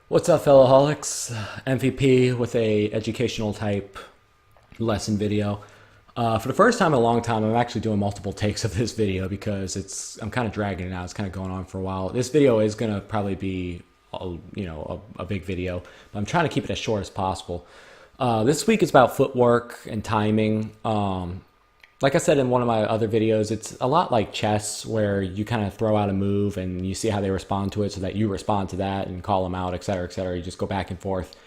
What's up, fellow holics? MVP with a educational type lesson video. For the first time in a long time, I'm actually doing multiple takes of this video because I'm kind of dragging it out. It's kind of going on for a while. This video is going to probably be a big video, but I'm trying to keep it as short as possible. This week is about footwork and timing. Like I said in one of my other videos, it's a lot like chess where you kind of throw out a move and you see how they respond to it so that you respond to that and call them out, et cetera, et cetera. You just go back and forth.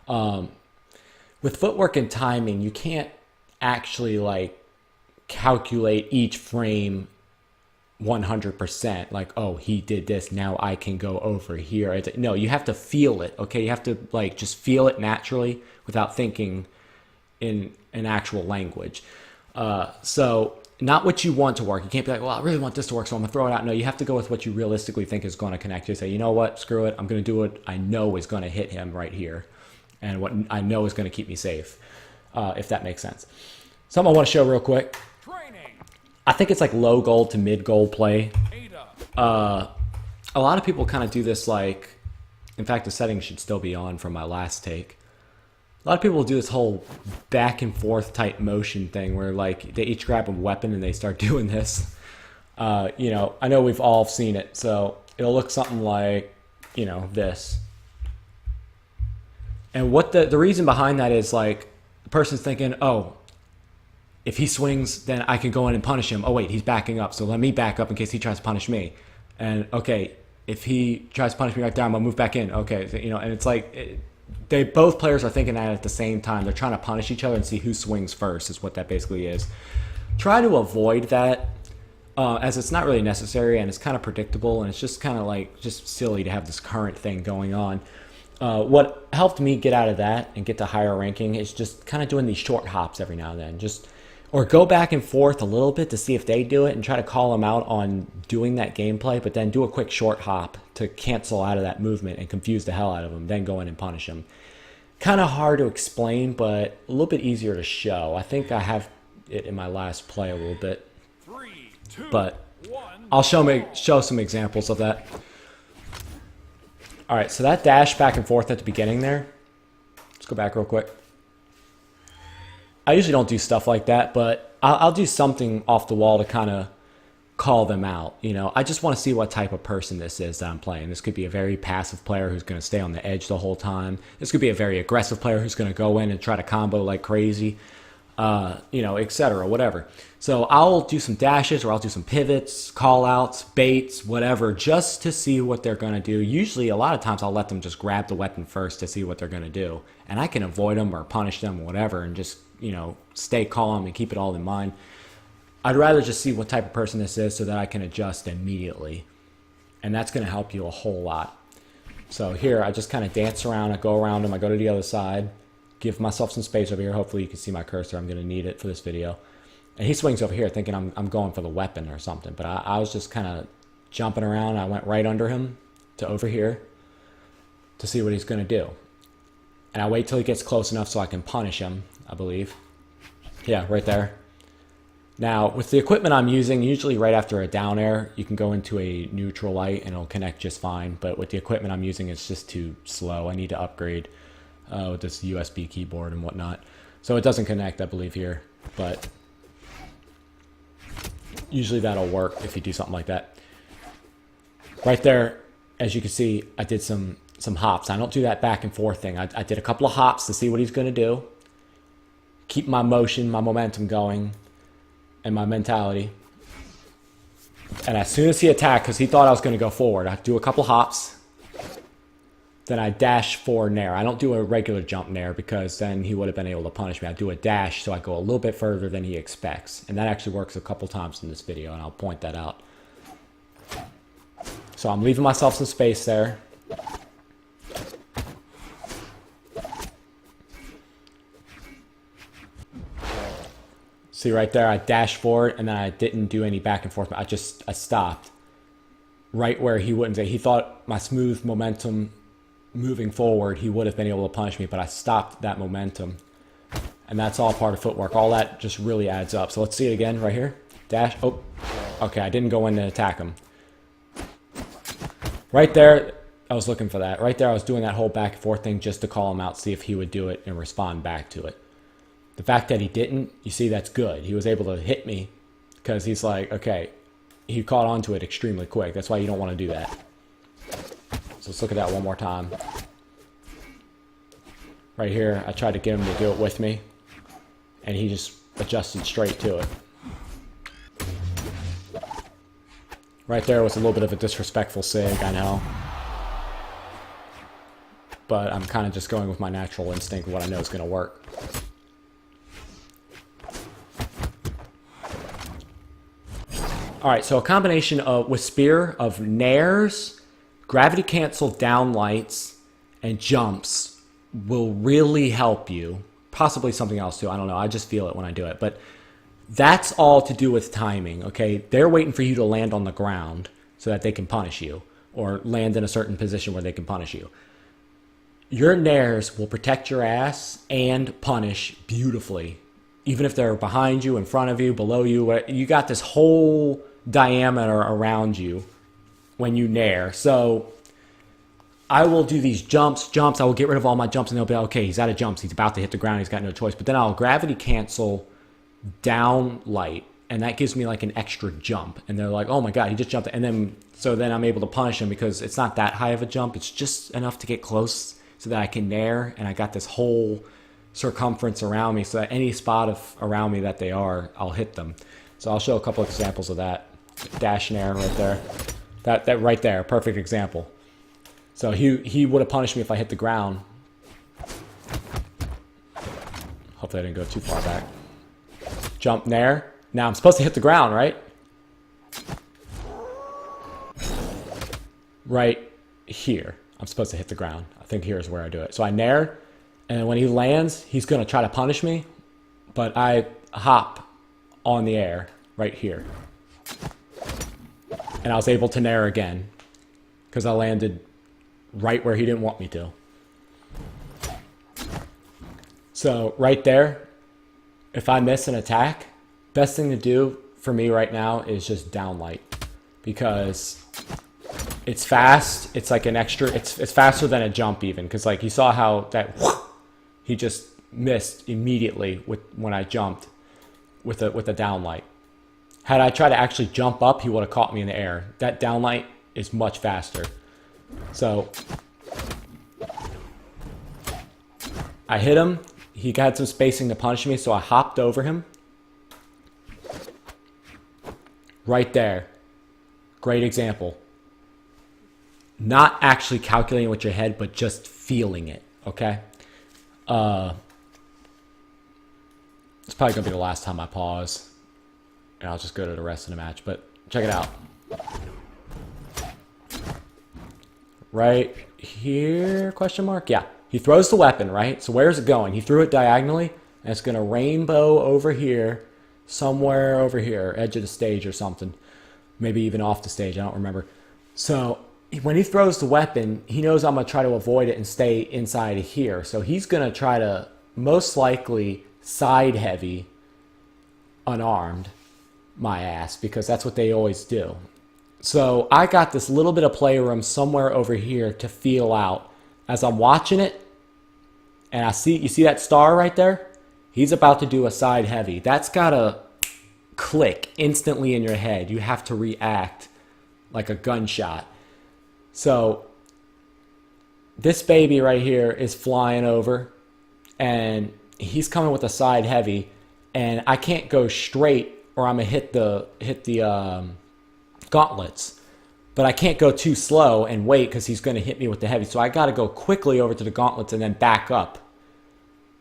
With footwork and timing, you can't actually like calculate each frame 100%. Like, oh, he did this, now I can go over here. No, you have to feel it, okay? You have to like just feel it naturally without thinking in an actual language. So not what you want to work. You can't be like, well, I really want this to work, so I'm gonna throw it out. No, you have to go with what you realistically think is going to connect. You say, you know what, screw it. I'm gonna do what I know is going to hit him right here, and what I know is going to keep me safe, if that makes sense. Something I want to show real quick. I think it's like low goal to mid goal play. A lot of people kind of do this like, in fact, the settings should still be on from my last take. A lot of people do this whole back and forth type motion thing where like they each grab a weapon and they start doing this. I know we've all seen it. So it'll look something like, this. And what the reason behind that is like the person's thinking, oh, if he swings, then I can go in and punish him. Oh, wait, he's backing up. So let me back up in case he tries to punish me. And okay, if he tries to punish me right there, I'm going to move back in. Okay, so, and it's like... both players are thinking that at the same time. They're trying to punish each other and see who swings first is what that basically is. Try to avoid that as it's not really necessary and it's kind of predictable and it's just kind of like just silly to have this current thing going on. What helped me get out of that and get to higher ranking is just kind of doing these short hops every now and then. Or go back and forth a little bit to see if they do it and try to call them out on doing that gameplay, but then do a quick short hop to cancel out of that movement and confuse the hell out of them, then go in and punish them. Kind of hard to explain, but a little bit easier to show. I think I have it in my last play a little bit, but I'll show some examples of that. All right, so that dash back and forth at the beginning there, let's go back real quick. I usually don't do stuff like that, but I'll do something off the wall to kind of call them out. I just want to see what type of person this is that I'm playing. This could be a very passive player who's going to stay on the edge the whole time. This could be a very aggressive player who's going to go in and try to combo like crazy, etc., whatever. So I'll do some dashes or I'll do some pivots, call outs, baits, whatever, just to see what they're going to do. Usually, a lot of times I'll let them just grab the weapon first to see what they're going to do. And I can avoid them or punish them or whatever and just, stay calm and keep it all in mind. I'd rather just see what type of person this is so that I can adjust immediately. And that's going to help you a whole lot. So here, I just kind of dance around. I go around him. I go to the other side. Give myself some space over here. Hopefully you can see my cursor. I'm going to need it for this video. And he swings over here thinking I'm going for the weapon or something. But I was just kind of jumping around. I went right under him to over here to see what he's going to do. And I wait till he gets close enough so I can punish him, I believe. Yeah, right there. Now, with the equipment I'm using, usually right after a down air, you can go into a neutral light and it'll connect just fine. But with the equipment I'm using, it's just too slow. I need to upgrade with this USB keyboard and whatnot. So it doesn't connect, I believe, here. But usually that'll work if you do something like that. Right there, as you can see, I did some hops. I don't do that back and forth thing. I did a couple of hops to see what he's going to do. Keep my motion, my momentum going, and my mentality. And as soon as he attacked, because he thought I was going to go forward, I do a couple hops. Then I dash forward nair. I don't do a regular jump nair because then he would have been able to punish me. I do a dash so I go a little bit further than he expects. And that actually works a couple times in this video, and I'll point that out. So I'm leaving myself some space there. See right there, I dashed forward and then I didn't do any back and forth. I stopped right where he wouldn't say. He thought my smooth momentum moving forward, he would have been able to punish me, but I stopped that momentum. And that's all part of footwork. All that just really adds up. So let's see it again right here. Dash. Oh, okay, I didn't go in to attack him. Right there, I was looking for that. Right there, I was doing that whole back and forth thing just to call him out, see if he would do it and respond back to it. The fact that he didn't, you see, that's good. He was able to hit me because he's like, okay, he caught on to it extremely quick. That's why you don't want to do that. So let's look at that one more time. Right here, I tried to get him to do it with me, and he just adjusted straight to it. Right there was a little bit of a disrespectful sig, I know. But I'm kind of just going with my natural instinct, what I know is going to work. Alright, so a combination of, with Spear, of nairs, gravity cancel downlights, and jumps will really help you. Possibly something else too, I don't know, I just feel it when I do it. But that's all to do with timing, okay? They're waiting for you to land on the ground so that they can punish you, or land in a certain position where they can punish you. Your nairs will protect your ass and punish beautifully. Even if they're behind you, in front of you, below you, you got this whole diameter around you when you nair. So I will do these jumps. I will get rid of all my jumps and they'll be like, okay, he's out of jumps. He's about to hit the ground. He's got no choice. But then I'll gravity cancel down light, and that gives me like an extra jump. And they're like, oh my God, he just jumped. And then, so then I'm able to punish him because it's not that high of a jump. It's just enough to get close so that I can nair, and I got this whole circumference around me, so that any spot of around me that they are, I'll hit them. So I'll show a couple examples of that. Dash nair right there. That right there, perfect example. So he would have punished me if I hit the ground. Hopefully I didn't go too far back. Jump nair. Now I'm supposed to hit the ground, right? Right here. I'm supposed to hit the ground. I think here's where I do it. So I nair, and when he lands, he's going to try to punish me, but I hop on the air right here. And I was able to nair again because I landed right where he didn't want me to. So right there, if I miss an attack, best thing to do for me right now is just downlight, because it's fast. It's like an extra, it's faster than a jump even, because like you saw how that he just missed immediately when I jumped with a downlight. Had I tried to actually jump up, he would have caught me in the air. That downlight is much faster. So I hit him. He got some spacing to punish me, so I hopped over him. Right there. Great example. Not actually calculating with your head, but just feeling it, okay? It's probably going to be the last time I pause. And I'll just go to the rest of the match, but check it out. Right here, question mark? Yeah, he throws the weapon, right? So where's it going? He threw it diagonally, and it's going to rainbow over here, somewhere over here, edge of the stage or something. Maybe even off the stage, I don't remember. So when he throws the weapon, he knows I'm going to try to avoid it and stay inside of here. So he's going to try to, most likely, side heavy, unarmed, my ass, because that's what they always do. So I got this little bit of play room somewhere over here to feel out. As I'm watching it, and you see that star right there? He's about to do a side heavy. That's got to click instantly in your head. You have to react like a gunshot. So this baby right here is flying over, and he's coming with a side heavy, and I can't go straight or I'm gonna hit the gauntlets. But I can't go too slow and wait because he's gonna hit me with the heavy. So I gotta go quickly over to the gauntlets and then back up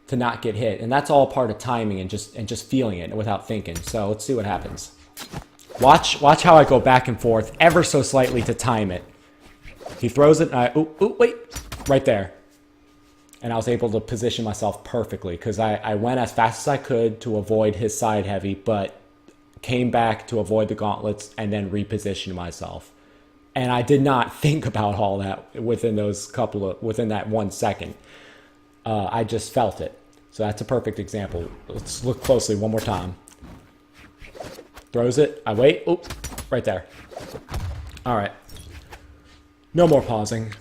to not get hit. And that's all part of timing and just feeling it without thinking. So let's see what happens. Watch how I go back and forth ever so slightly to time it. He throws it, and wait, right there. And I was able to position myself perfectly because I went as fast as I could to avoid his side heavy, but came back to avoid the gauntlets and then repositioned myself. And I did not think about all that within that 1 second. I just felt it. So that's a perfect example. Let's look closely one more time. Throws it, I wait, right there. All right. No more pausing.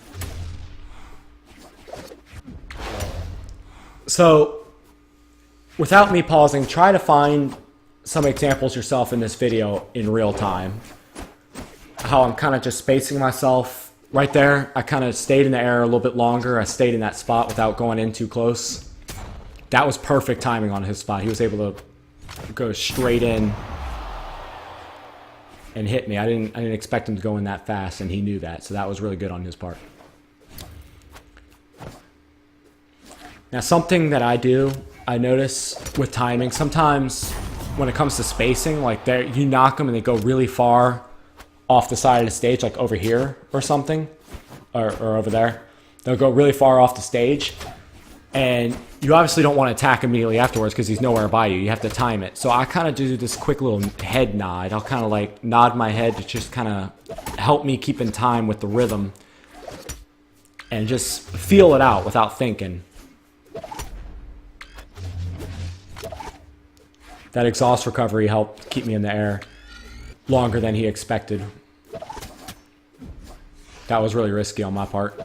So without me pausing, try to find some examples yourself in this video in real time. How I'm kind of just spacing myself right there. I kind of stayed in the air a little bit longer. I stayed in that spot without going in too close. That was perfect timing on his spot. He was able to go straight in and hit me. I didn't expect him to go in that fast, and he knew that. So that was really good on his part. Now, something that I notice with timing, sometimes when it comes to spacing, like you knock them and they go really far off the side of the stage, like over here or something, or over there. They'll go really far off the stage, and you obviously don't want to attack immediately afterwards because he's nowhere by you. You have to time it. So I kind of do this quick little head nod. I'll kind of like nod my head to just kind of help me keep in time with the rhythm and just feel it out without thinking. That exhaust recovery helped keep me in the air longer than he expected. That was really risky on my part.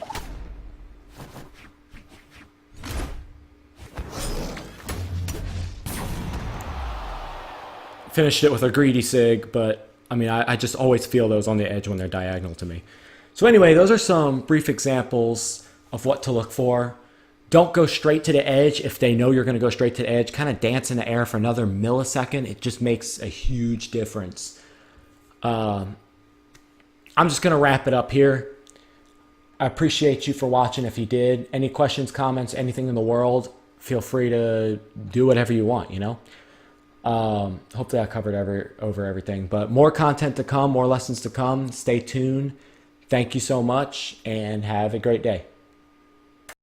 Finished it with a greedy sig, but I mean, I just always feel those on the edge when they're diagonal to me. So anyway, those are some brief examples of what to look for. Don't go straight to the edge if they know you're going to go straight to the edge. Kind of dance in the air for another millisecond. It just makes a huge difference. I'm just going to wrap it up here. I appreciate you for watching if you did. Any questions, comments, anything in the world, feel free to do whatever you want, you know. Hopefully I covered over everything. But more content to come, more lessons to come. Stay tuned. Thank you so much, and have a great day.